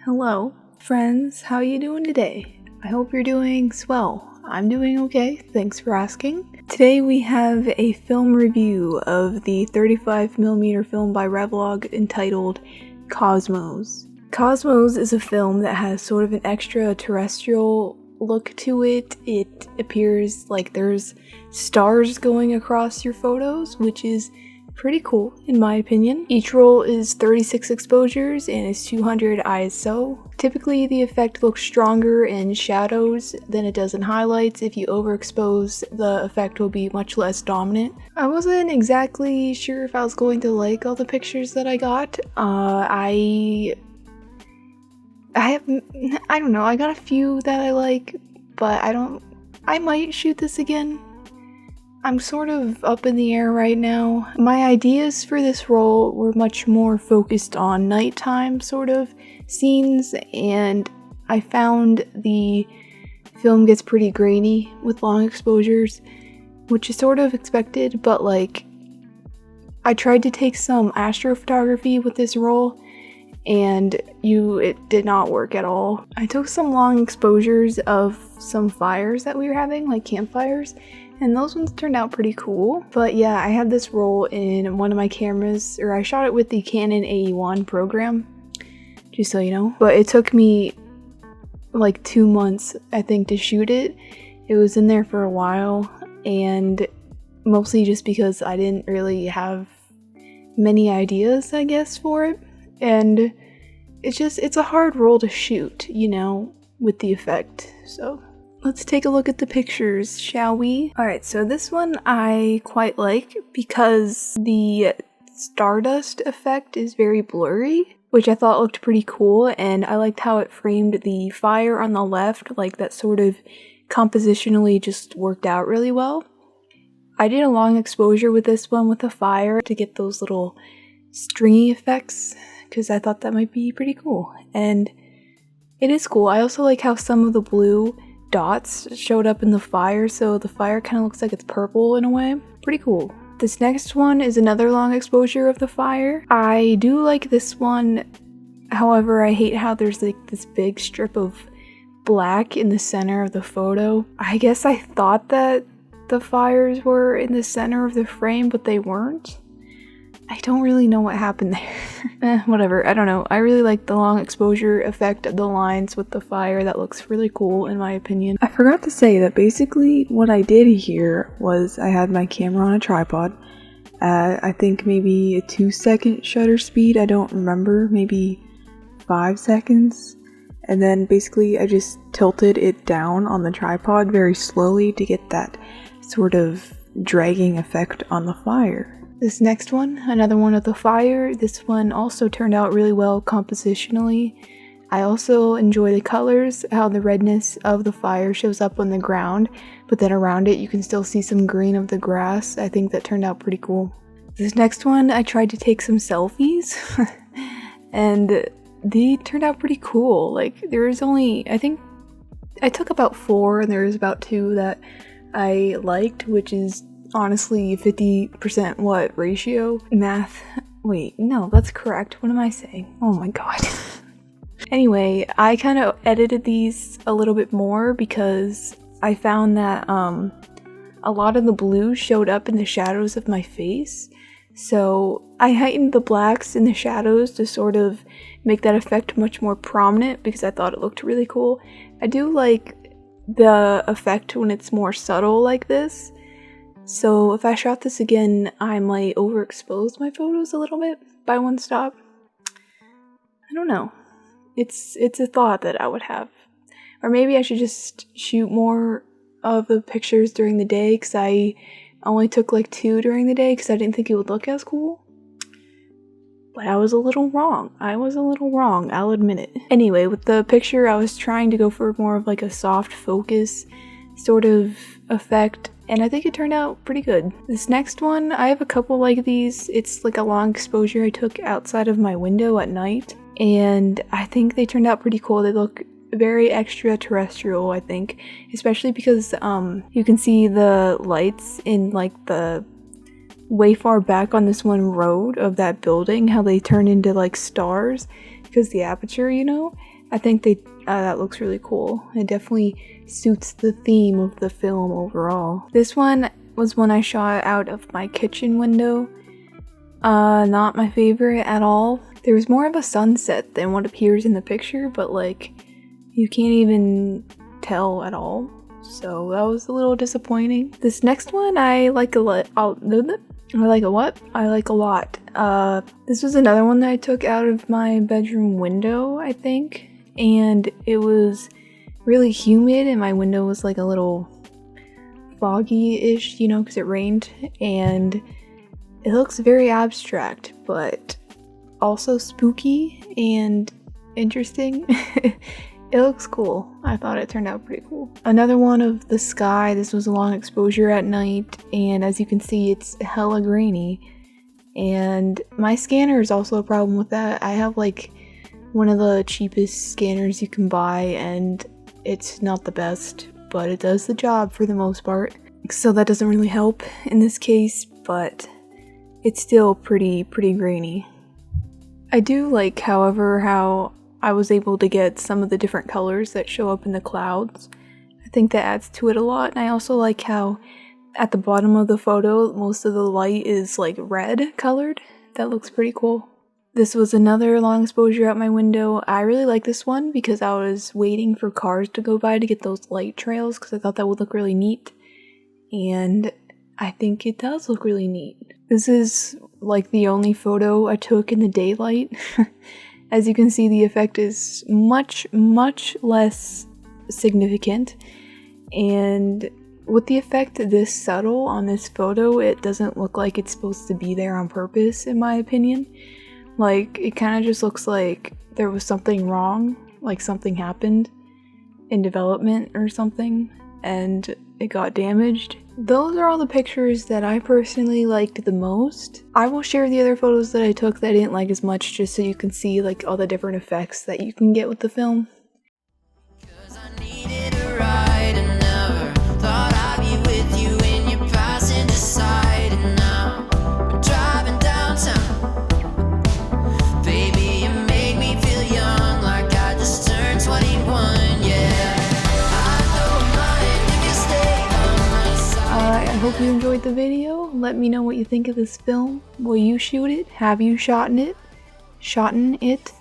Hello, friends, how you doing today? I hope you're doing swell. I'm doing okay, thanks for asking. Today we have a film review of the 35mm film by Revolog entitled Kosmos. Kosmos is a film that has sort of an extraterrestrial look to it. It appears like there's stars going across your photos, which is pretty cool in my opinion. Each roll is 36 exposures and is 200 ISO. Typically the effect looks stronger in shadows than it does in highlights. If you overexpose, the effect will be much less dominant. I wasn't exactly sure if I was going to like all the pictures that I got. I don't know, I got a few that I like, but I might shoot this again. I'm sort of up in the air right now. My ideas for this roll were much more focused on nighttime sort of scenes, and I found the film gets pretty grainy with long exposures, which is sort of expected, but like, I tried to take some astrophotography with this roll, and it did not work at all. I took some long exposures of some fires that we were having, like campfires, and those ones turned out pretty cool. But yeah, I had this roll in one of my cameras, or I shot it with the Canon AE1 program, just so you know. But it took me like 2 months, I think, to shoot it. It was in there for a while, and mostly just because I didn't really have many ideas, I guess, for it. And it's a hard roll to shoot, you know, with the effect, so let's take a look at the pictures, shall we? Alright, so this one I quite like because the stardust effect is very blurry, which I thought looked pretty cool, and I liked how it framed the fire on the left, like that sort of compositionally just worked out really well. I did a long exposure with this one with the fire to get those little stringy effects, because I thought that might be pretty cool, and it is cool. I also like how some of the blue dots showed up in the fire, so the fire kind of looks like it's purple in a way. Pretty cool. This next one is another long exposure of the fire. I do like this one, however I hate how there's like this big strip of black in the center of the photo. I guess I thought that the fires were in the center of the frame, but they weren't. I don't really know what happened there. Whatever, I don't know. I really like the long exposure effect of the lines with the fire. That looks really cool in my opinion. I forgot to say that basically what I did here was I had my camera on a tripod at I think maybe a 2-second shutter speed. I don't remember, maybe 5 seconds. And then basically I just tilted it down on the tripod very slowly to get that sort of dragging effect on the fire. This next one, another one of the fire. This one also turned out really well compositionally. I also enjoy the colors, how the redness of the fire shows up on the ground, but then around it you can still see some green of the grass. I think that turned out pretty cool. This next one, I tried to take some selfies, and they turned out pretty cool. Like, there was only, I think, I took about 4, and there was about 2 that I liked, which is honestly 50% what ratio? Math. Wait, no, that's correct. What am I saying? Oh my god. Anyway, I kind of edited these a little bit more because I found that a lot of the blue showed up in the shadows of my face. So I heightened the blacks in the shadows to sort of make that effect much more prominent because I thought it looked really cool. I do like the effect when it's more subtle like this. So if I shot this again, I might overexpose my photos a little bit by one stop. I don't know. It's a thought that I would have. Or maybe I should just shoot more of the pictures during the day, because I only took like 2 during the day because I didn't think it would look as cool. But I was a little wrong. I'll admit it. Anyway, with the picture, I was trying to go for more of like a soft focus sort of effect, and I think it turned out pretty good. This next one, I have a couple like these. It's like a long exposure I took outside of my window at night, and I think they turned out pretty cool. They look very extraterrestrial, I think, especially because you can see the lights in like the way far back on this one road of that building, how they turn into like stars because the aperture, you know? I think that looks really cool. It definitely suits the theme of the film overall. This one was one I shot out of my kitchen window. Not my favorite at all. There was more of a sunset than what appears in the picture, but like you can't even tell at all. So that was a little disappointing. This next one I like a lot. I like a what? I like a lot. This was another one that I took out of my bedroom window, I think. And it was really humid and my window was like a little foggy-ish, you know, because it rained. And it looks very abstract, but also spooky and interesting. It looks cool. I thought it turned out pretty cool. Another one of the sky. This was a long exposure at night, and as you can see, it's hella grainy. And my scanner is also a problem with that. I have like one of the cheapest scanners you can buy, and it's not the best, but it does the job for the most part. So that doesn't really help in this case, but it's still pretty grainy. I do like, however, how I was able to get some of the different colors that show up in the clouds. I think that adds to it a lot, and I also like how at the bottom of the photo, most of the light is like red colored. That looks pretty cool. This was another long exposure out my window. I really like this one because I was waiting for cars to go by to get those light trails because I thought that would look really neat. And I think it does look really neat. This is like the only photo I took in the daylight. As you can see, the effect is much less significant, and with the effect this subtle on this photo, it doesn't look like it's supposed to be there on purpose, in my opinion. Like, it kind of just looks like there was something wrong, like something happened in development or something, and it got damaged. Those are all the pictures that I personally liked the most. I will share the other photos that I took that I didn't like as much, just so you can see like all the different effects that you can get with the film. I hope you enjoyed the video. Let me know what you think of this film. Will you shoot it? Have you shotten it?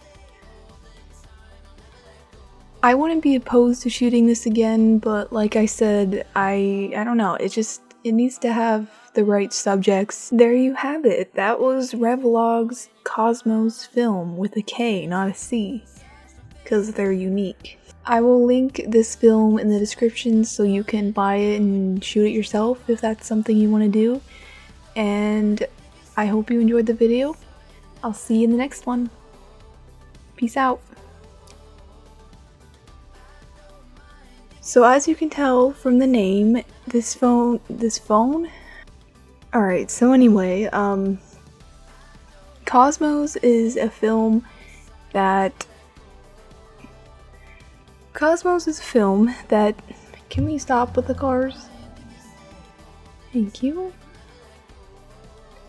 I wouldn't be opposed to shooting this again, but like I said, I don't know, it needs to have the right subjects. There you have it. That was Revolog's Kosmos film with a K, not a C, because they're unique. I will link this film in the description so you can buy it and shoot it yourself if that's something you want to do. And I hope you enjoyed the video. I'll see you in the next one. Peace out. So as you can tell from the name, this phone? Alright, so anyway, Kosmos is a film that can we stop with the cars? Thank you.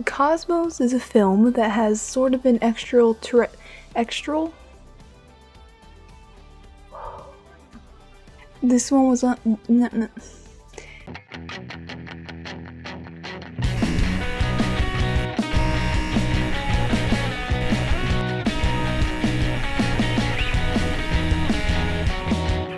Kosmos is a film that has sort of an extral. This one was on.